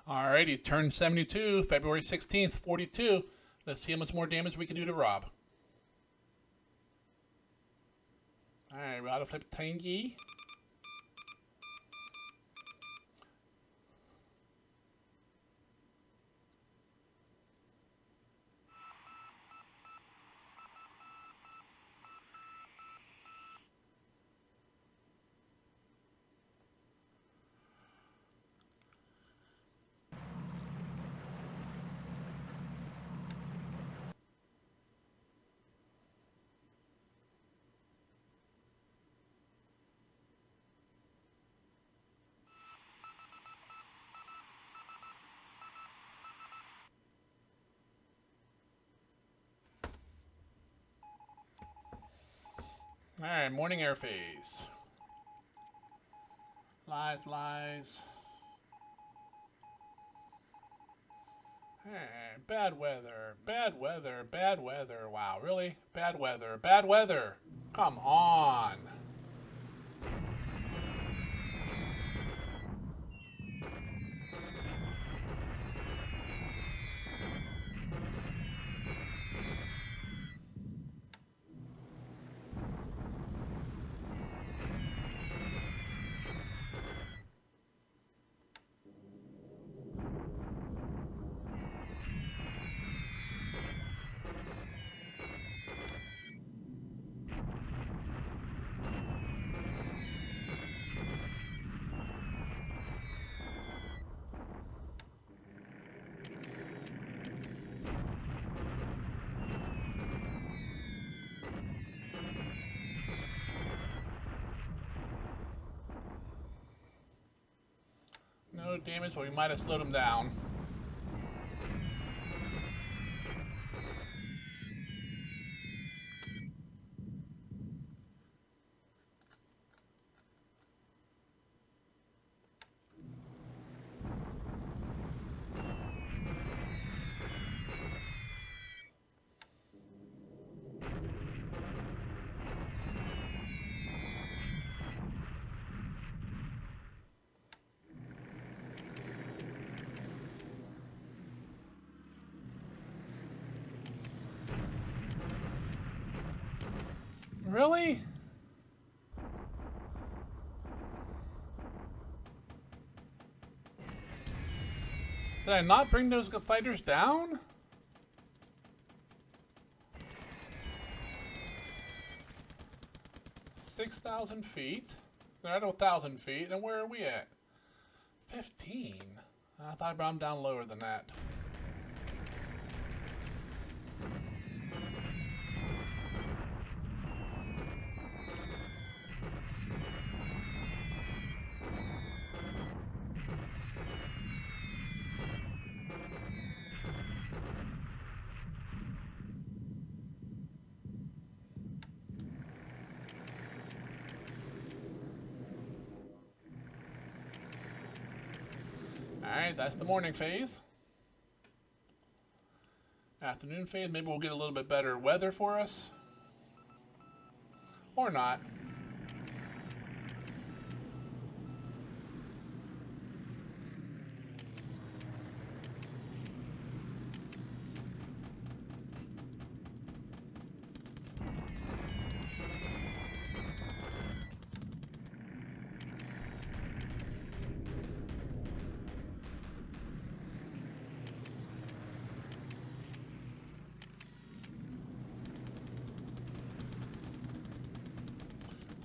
Alrighty, turn 72, February 16th, 42. Let's see how much more damage we can do to Rob. Alright, Rod of Flip Tangy. Alright, morning air phase. Lies, lies. Alright, bad weather, bad weather, bad weather. Wow, really? Bad weather, bad weather. Come on. No damage, but we might have slowed him down. Really? Did I not bring those fighters down? $6,000 feet. They're at 1,000 feet. And where are we at? 15. I thought I brought them down lower than that. Alright, that's the morning phase. Afternoon phase, maybe we'll get a little bit better weather for us. Or not.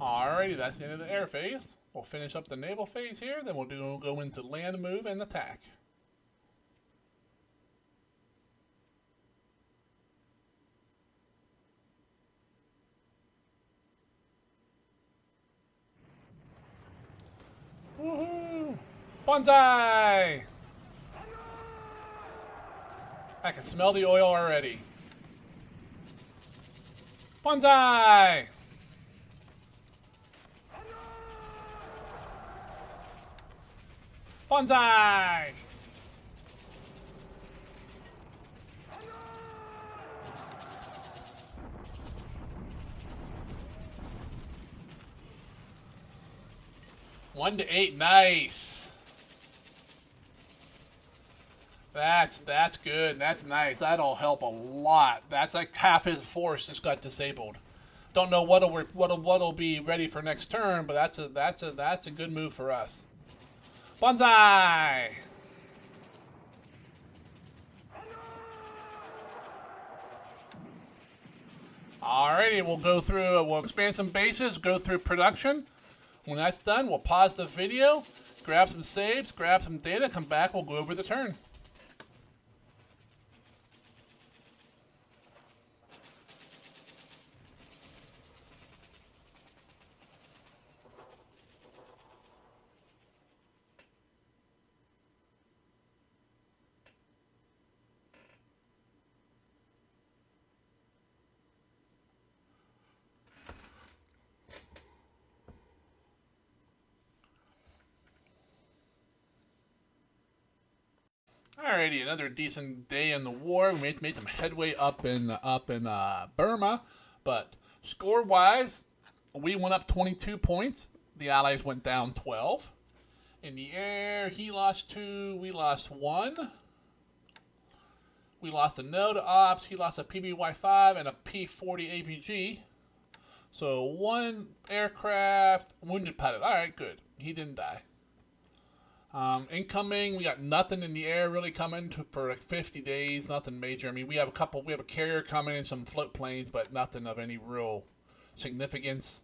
Alrighty, that's the end of the air phase. We'll finish up the naval phase here, then we'll go into land move and attack. Woohoo! Bonsai! I can smell the oil already. Bonsai! Bonsai! One to 8, nice. That's good. That's nice. That'll help a lot. That's like half his force just got disabled. Don't know what'll be ready for next turn, but that's a good move for us. Bonsai. Alrighty, we'll go through. We'll expand some bases. Go through production. When that's done, we'll pause the video, grab some saves, grab some data, come back. We'll go over the turn. Alrighty, another decent day in the war. We made some headway up in Burma, but score-wise, we went up 22 points. The Allies went down 12. In the air, he lost 2. We lost 1. We lost a node ops. He lost a PBY-5 and a P-40 APG. So 1 aircraft, wounded pilot. All right, good. He didn't die. Incoming, we got nothing in the air really coming for like 50 days, nothing major. I mean, we have a carrier coming and some float planes, but nothing of any real significance.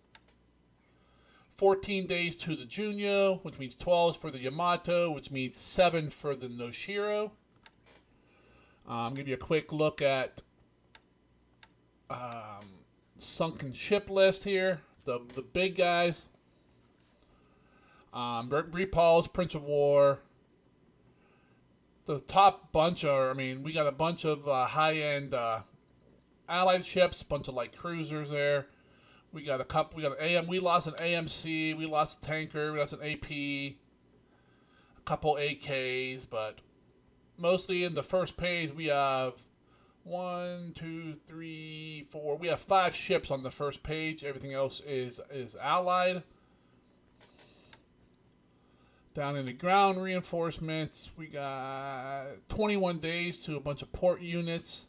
14 days to the Junyo, which means 12 for the Yamato, which means 7 for the Noshiro. Give you a quick look at sunken ship list here. The big guys. Repulse, Prince of War. The top bunch are, I mean, we got a bunch of high-end Allied ships, bunch of light cruisers there. We got a couple, we lost an AMC, we lost a tanker, we lost an AP, a couple AKs, but mostly in the first page we have 1, 2, 3, 4. We have 5 ships on the first page. Everything else is Allied. Down in the ground reinforcements, we got 21 days to a bunch of port units,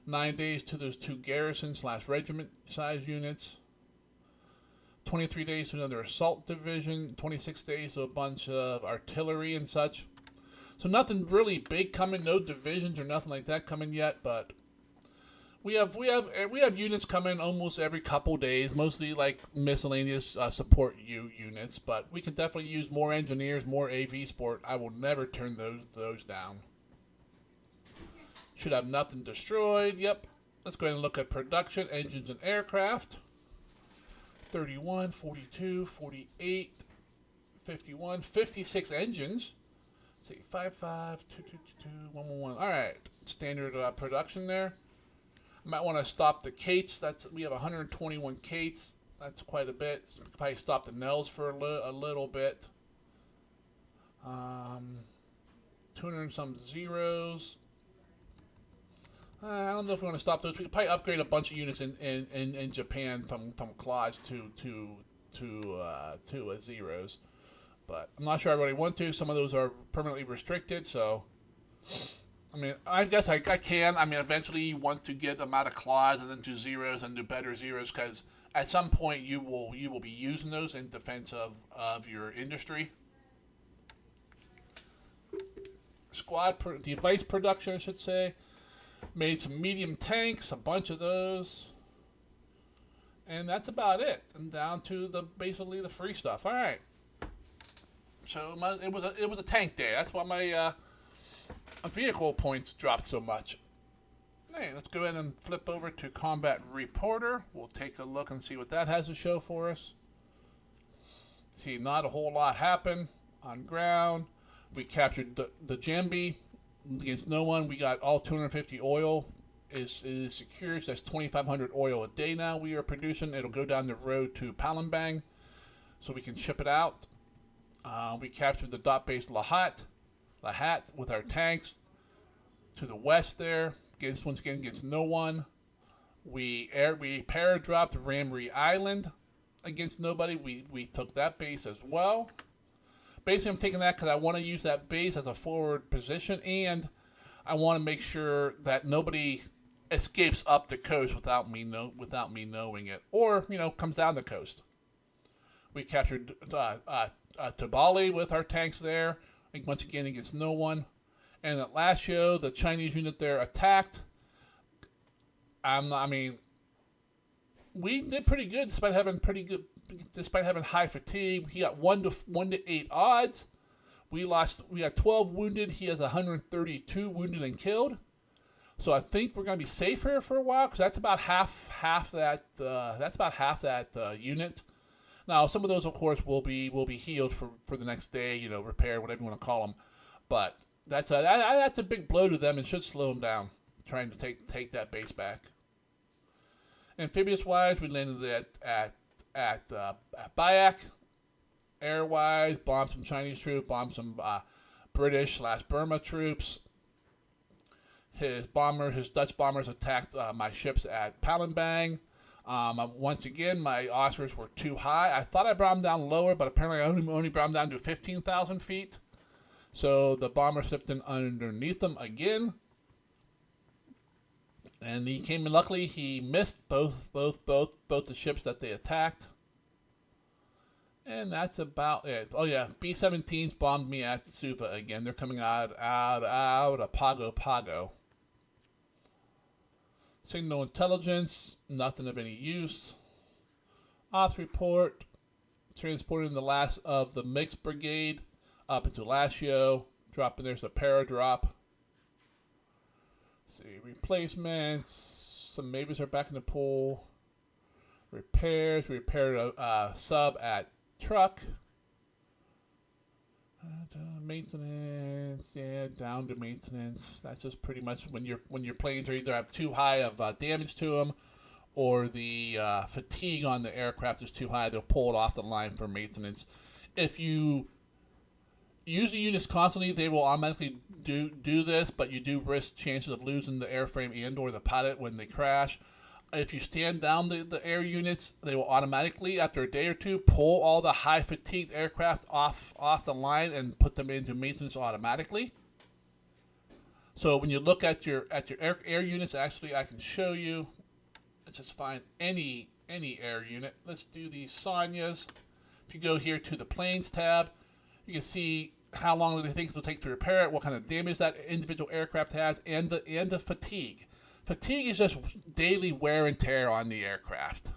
9 days to those 2 garrison / regiment size units, 23 days to another assault division, 26 days to a bunch of artillery and such. So nothing really big coming, no divisions or nothing like that coming yet, but we have units coming almost every couple days, mostly like miscellaneous support units, but we can definitely use more engineers, more AV support. I will never turn those down. Should have nothing destroyed. Yep. Let's go ahead and look at production, engines, and aircraft. 31, 42, 48, 51, 56 engines. Let's see, 55, 222, 111. All right, standard production there. Might want to stop the Kates. We have 121 Kates. That's quite a bit. Probably stop the Nels for a little bit. 200 and some zeros. I don't know if we want to stop those. We could probably upgrade a bunch of units in Japan from claws to zeros, but I'm not sure I really want to. Some of those are permanently restricted, so. I mean, I guess I can. I mean, eventually you want to get them out of claws and then do zeros and do better zeros, because at some point you will be using those in defense of your industry. Device production, I should say. Made some medium tanks, a bunch of those. And that's about it. And down to basically the free stuff. All right. So it was a tank day. That's why my vehicle points dropped so much. Hey, let's go ahead and flip over to Combat Reporter. We'll take a look and see what that has to show for us. See, not a whole lot happened on ground. We captured the Jambi against no one. We got all 250 oil is secured. So that's 2,500 oil a day now we are producing. It'll go down the road to Palembang so we can ship it out. We captured the dot base Lahat with our tanks to the west there. Once again, against no one. We paradropped Ramri Island against nobody. We took that base as well. basically I'm taking that because I want to use that base as a forward position, and I want to make sure that nobody escapes up the coast without me knowing it, or comes down the coast. We captured Tabali with our tanks there, once again against no one. And at last show, the Chinese unit there attacked. We did pretty good despite having high fatigue. He got 1 to 8 odds. We had 12 wounded. He has 132 wounded and killed. So I think we're gonna be safe here for a while because that's about half that unit. Now some of those, of course, will be healed for the next day. Repaired, whatever you want to call them. But that's a big blow to them and should slow them down trying to take that base back. Amphibious wise, we landed at Bayak. Air wise, bombed some Chinese troops, bombed some British/Burma troops. His Dutch bombers attacked my ships at Palembang. Once again, my Oscars were too high. I thought I brought them down lower, but apparently I only brought them down to 15,000 feet. So the bomber slipped in underneath them again. And he came in. Luckily, he missed both the ships that they attacked. And that's about it. Oh yeah, B-17s bombed me at Suva again. They're coming out of Pago. Signal intelligence, nothing of any use. Ops report, transporting the last of the mixed brigade up into Lashio. Dropping, there's a paradrop. See, replacements. Some maybes are back in the pool. Repairs. We repaired a sub at Truck. Maintenance. Yeah, down to maintenance. That's just pretty much when your planes are either have too high of damage to them, or the fatigue on the aircraft is too high. They'll pull it off the line for maintenance. If you use the units constantly, they will automatically do this, but you do risk chances of losing the airframe and or the pilot when they crash. If you stand down the air units, they will automatically, after a day or two, pull all the high fatigued aircraft off the line and put them into maintenance automatically. So when you look at your air units, actually I can show you. Let's just find any air unit. Let's do the Sonyas. If you go here to the planes tab, you can see how long they think it'll take to repair it, what kind of damage that individual aircraft has, and the fatigue. Fatigue is just daily wear and tear on the aircraft.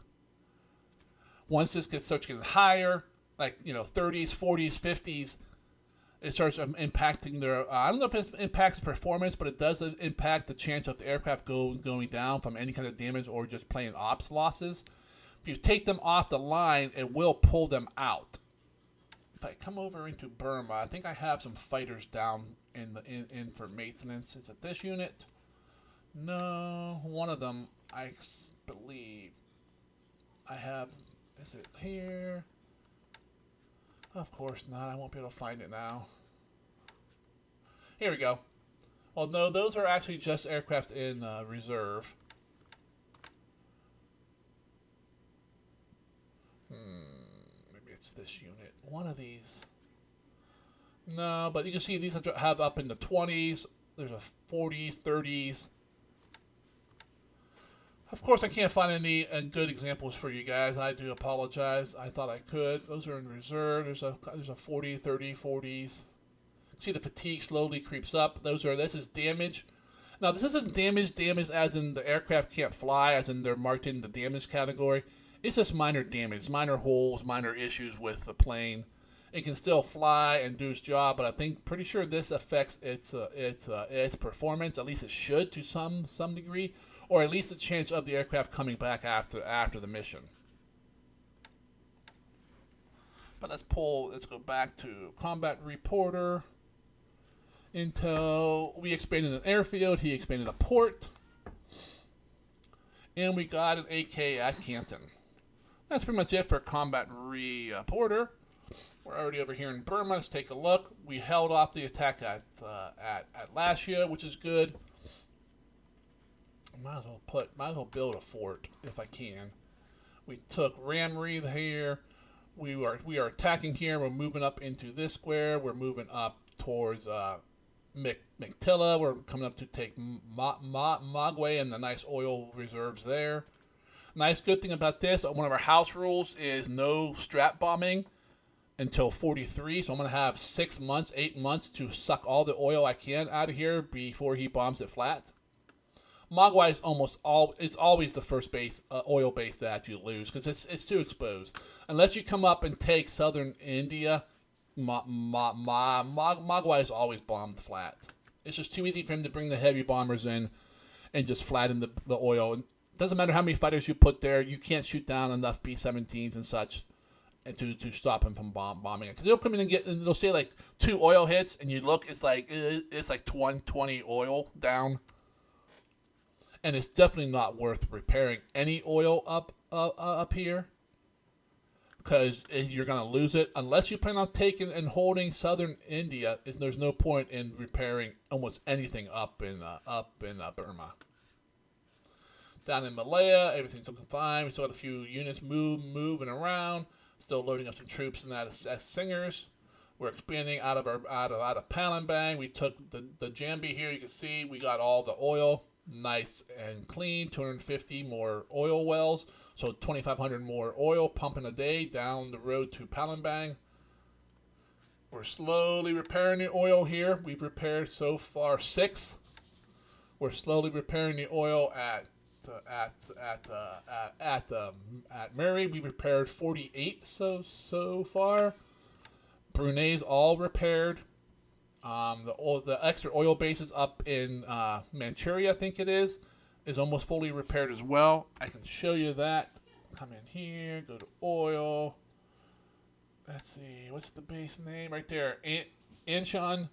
Once this starts getting higher, like 30s, 40s, 50s, it starts impacting their. I don't know if it impacts performance, but it does impact the chance of the aircraft going down from any kind of damage or just plain ops losses. If you take them off the line, it will pull them out. If I come over into Burma, I think I have some fighters down in for maintenance. Is it this unit? No, one of them I believe I have. Is it here? Of course not. I won't be able to find it now. Here we go. Well, no, those are actually just aircraft in reserve. Maybe it's this unit. One of these. No, but you can see these have up in the 20s. There's a 40s, 30s. Of course, I can't find any good examples for you guys. I do apologize. I thought I could. Those are in reserve. There's a 40, 30, 40s. See, the fatigue slowly creeps up. This is damage. Now, this isn't damage as in the aircraft can't fly, as in they're marked in the damage category. It's just minor damage, minor holes, minor issues with the plane. It can still fly and do its job, but pretty sure this affects its performance. At least it should to some degree. Or at least a chance of the aircraft coming back after the mission. But let's go back to Combat Reporter. Intel, we expanded an airfield, he expanded a port. And we got an AK at Canton. That's pretty much it for Combat Reporter. We're already over here in Burma. Let's take a look. We held off the attack at Lashio, which is good. Might as well build a fort if I can. We took Ramri here. we are attacking here. We're moving up into this square. We're moving up towards McTilla. We're coming up to take Magway and the nice oil reserves there. Nice good thing about this, one of our house rules is no strap bombing until 43. So I'm going to have 6 months, 8 months to suck all the oil I can out of here before he bombs it flat. Magwai is it's always the first base, oil base that you lose because it's too exposed. Unless you come up and take southern India, Magwai is always bombed flat. It's just too easy for him to bring the heavy bombers in and just flatten the oil. And it doesn't matter how many fighters you put there, you can't shoot down enough B-17s and such to stop him from bombing it. Because they'll come in and they'll say like 2 oil hits, and you look, it's like 120 oil down. And it's definitely not worth repairing any oil up here, because you're going to lose it. Unless you plan on taking and holding southern India, there's no point in repairing almost anything up in Burma. Down in Malaya, everything's looking fine. We still got a few units moving around. Still loading up some troops in that as singers. We're expanding out of Palembang. We took the Jambi here. You can see we got all the oil. Nice and clean, 250 more oil wells, so 2,500 more oil pumping a day down the road to Palembang. We're slowly repairing the oil here. We've repaired so far 6. We're slowly repairing the oil at Mary. We've repaired 48 so far. Brunei's all repaired. The extra oil bases up in Manchuria, I think it is almost fully repaired as well. I can show you that. Come in here, go to oil. Let's see, what's the base name right there? Anshan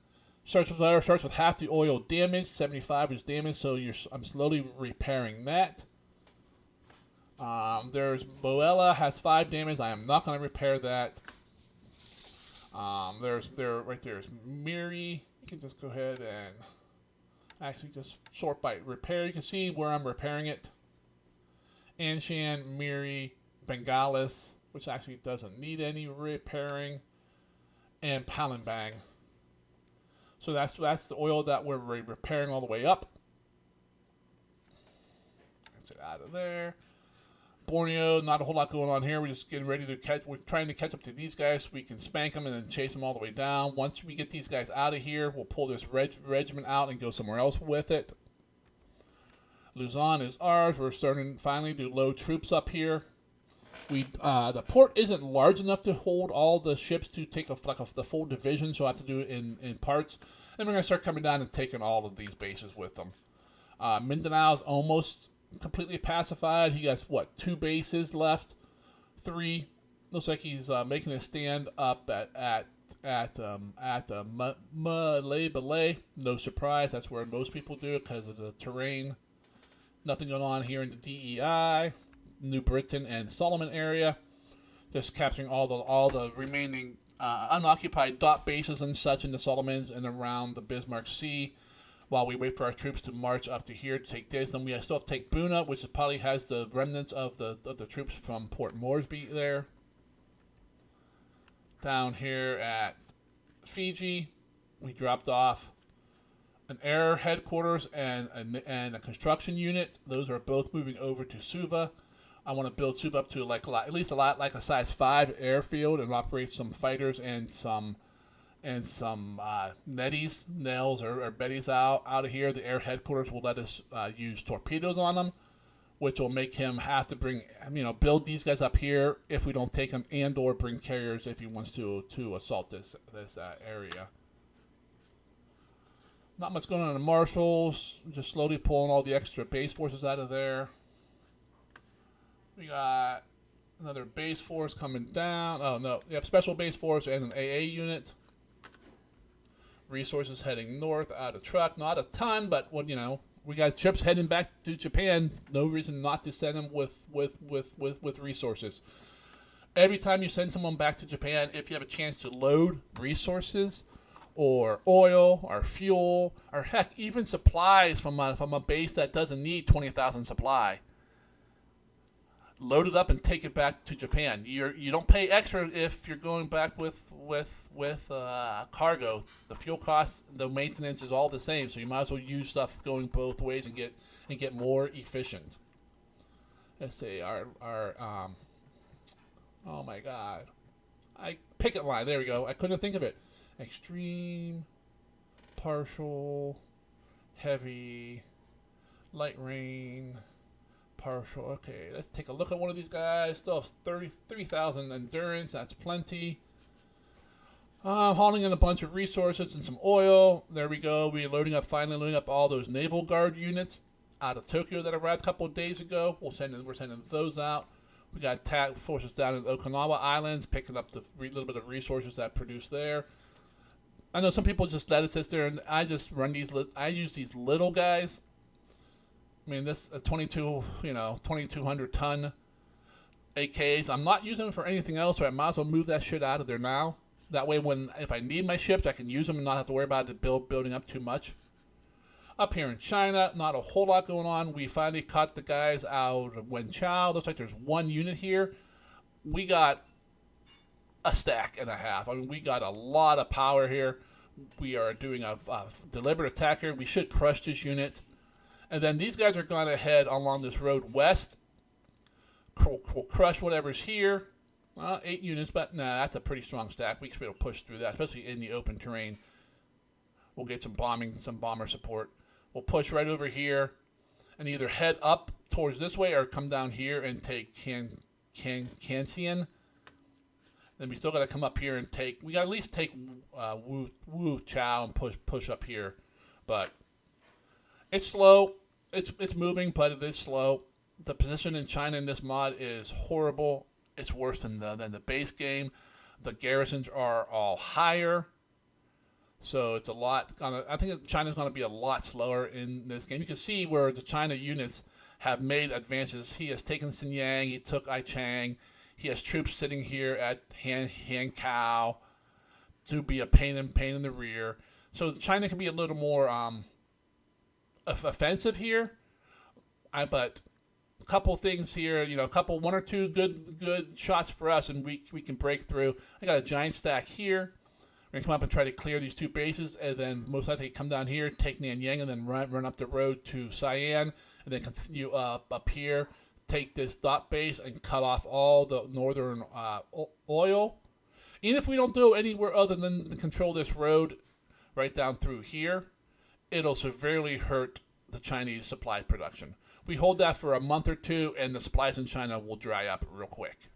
starts with half the oil damage. 75 is damaged, so I'm slowly repairing that. There's Boella has 5 damage. I am not going to repair that. Right there is Miri. You can just go ahead and actually just sort by repair. You can see where I'm repairing it. Anshan, Miri, Bengalis, which actually doesn't need any repairing, and Palembang. So that's the oil that we're repairing all the way up. Get it out of there. Borneo, not a whole lot going on here. We're just getting ready to we're trying to catch up to these guys so we can spank them and then chase them all the way down. Once we get these guys out of here, we'll pull this regiment out and go somewhere else with it. Luzon is ours. We're starting finally to load troops up here. The port isn't large enough to hold all the ships to take the full division, so I have to do it in parts. And we're going to start coming down and taking all of these bases with them. Mindanao is almost completely pacified. He has 2 bases left, 3. Looks like he's making a stand up at Malay Belay. No surprise, that's where most people do it because of the terrain. Nothing going on here in the DEI, New Britain and Solomon area. Just capturing all the remaining unoccupied dot bases and such in the Solomons and around the Bismarck Sea. While we wait for our troops to march up to here to take this, then we still have to take Buna, which probably has the remnants of the troops from Port Moresby there. Down here at Fiji, we dropped off an air headquarters and a construction unit. Those are both moving over to Suva. I want to build Suva up to at least a lot like a size 5 airfield and operate some fighters and some netties, Nels or Betties out of here. The air headquarters will let us use torpedoes on them, which will make him have to build these guys up here if we don't take them, and or bring carriers if he wants to assault this area. Not much going on in the Marshalls. Just slowly pulling all the extra base forces out of there. We got another base force coming down. Oh no, yep, special base force and an AA unit. Resources heading north out of truck. Not a ton, but we got ships heading back to Japan. No reason not to send them with resources. Every time you send someone back to Japan, if you have a chance to load resources or oil or fuel or heck even supplies from a base that doesn't need 20,000 supply, load it up and take it back to Japan. You don't pay extra if you're going back with cargo. The fuel costs, the maintenance is all the same, so you might as well use stuff going both ways and get more efficient. Let's see our oh my god, picket line. There we go. I couldn't think of it. Extreme, partial, heavy, light rain. Partial. Okay, let's take a look at one of these guys. Still has 33,000 endurance. That's plenty. Hauling in a bunch of resources and some oil. There we go. We're finally loading up all those naval guard units out of Tokyo that arrived a couple of days ago. We're sending those out. We got attack forces down in Okinawa Islands, picking up the little bit of resources that produce there. I know some people just let it sit there, and I just run these. I use these little guys. I mean, this 2,200 ton AKs. I'm not using them for anything else, so I might as well move that shit out of there now. That way, if I need my ships, I can use them and not have to worry about it building up too much. Up here in China, not a whole lot going on. We finally caught the guys out of Wenchao. Looks like there's one unit here. We got a stack and a half. I mean, we got a lot of power here. We are doing a deliberate attack here. We should crush this unit. And then these guys are going to head along this road west. We'll crush whatever's here. 8 units, but nah, that's a pretty strong stack. We should be able to push through that, especially in the open terrain. We'll get some bomber support. We'll push right over here and either head up towards this way or come down here and take Kanxian. Then we still got to come up here and we got to at least take Wu Chao and push up here. But it's slow. It's moving, but it is slow. The position in China in this mod is horrible. It's worse than the base game. The garrisons are all higher, so it's a lot. I think China's going to be a lot slower in this game. You can see where the China units have made advances. He has taken Xinjiang. He took Aichang. He has troops sitting here at Hankow to be a pain in the rear. So China can be a little more offensive here, but a couple things here, one or two good shots for us, and we can break through. I got a giant stack here. We're gonna come up and try to clear these 2 bases, and then most likely come down here, take Nanyang, and then run up the road to Sian, and then continue up here, take this dot base, and cut off all the northern oil. Even if we don't go anywhere other than to control this road right down through here, it'll severely hurt the Chinese supply production. We hold that for a month or two, and the supplies in China will dry up real quick.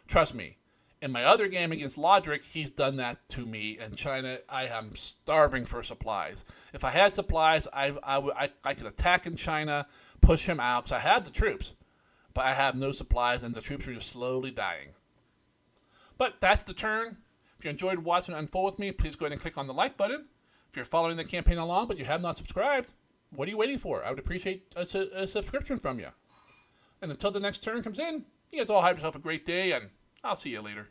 Trust me. In my other game against Lodric, he's done that to me. In China, I am starving for supplies. If I had supplies, I could attack in China, push him out, because I have the troops. But I have no supplies, and the troops are just slowly dying. But that's the turn. If you enjoyed watching it unfold with me, please go ahead and click on the like button. If you're following the campaign along, but you have not subscribed, what are you waiting for? I would appreciate a subscription from you. And until the next turn comes in, you guys all have yourself a great day, and I'll see you later.